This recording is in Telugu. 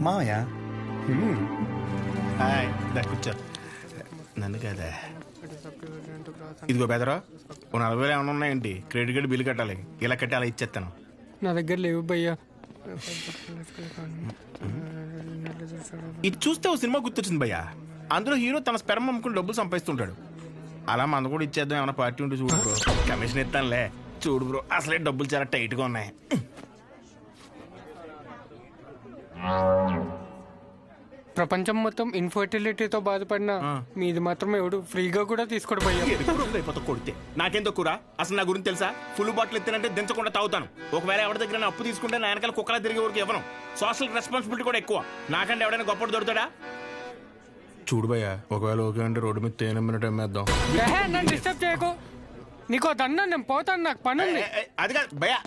మామయ్య హాయ్ దా కూర్చో. నన్ను కదా ఇదిగో బెదరా ఓ 40,000 ఏమైనా ఉన్నాయేంటి? క్రెడిట్ కార్డు బిల్లు కట్టాలి. ఇలా కట్టి అలా ఇచ్చేస్తాను. నా దగ్గర లేవు భయ్యా. ఇది చూస్తే ఓ సినిమా గుర్తొచ్చింది భయ్యా. అందులో హీరో తన స్పెర్మ్ అమ్ముకుని డబ్బులు సంపాదిస్తుంటాడు. అలా మన కూడా ఇచ్చేద్దాం. ఏమైనా పార్టీ ఉంటే చూడు బ్రో. కమిషన్ ఇస్తానులే. చూడు బ్రో, అసలే డబ్బులు చాలా టైట్గా ఉన్నాయి. ప్రపంచం మొత్తం ఇన్ఫర్టిలిటీతో బాధపడిన మీది మాత్రం ఎవడు ఫ్రీగా కూడా తీసుకోడు భయ్యా. అయిపోతా కొడితే నాకేం తక్కువ. అసలు నా గురించి తెలుసా? ఫుల్ బాటిల్ ఎత్తానంటే దించకుండా తాగుతాను. ఒకవేళ ఎవరి దగ్గర అప్పు తీసుకుంటే నా వెనకాల కుక్కలా తిరిగే ఊరికి ఇవ్వను. సోషల్ రెస్పాన్సిబిలిటీ కూడా ఎక్కువ. నాకంటే ఎవడైనా గొప్పడు దొరుకుతాడా? చూడు భయ్యా, ఒకవేళ ఓకే అంటే రోడ్డు మీద తేనె మినిట్ అమ్మేద్దాం. నన్ను డిస్టర్బ్ చేయకు. నీకో దన్నా, నేను పోతాను, నాకు పని ఉంది. అది కాదు భయ్యా.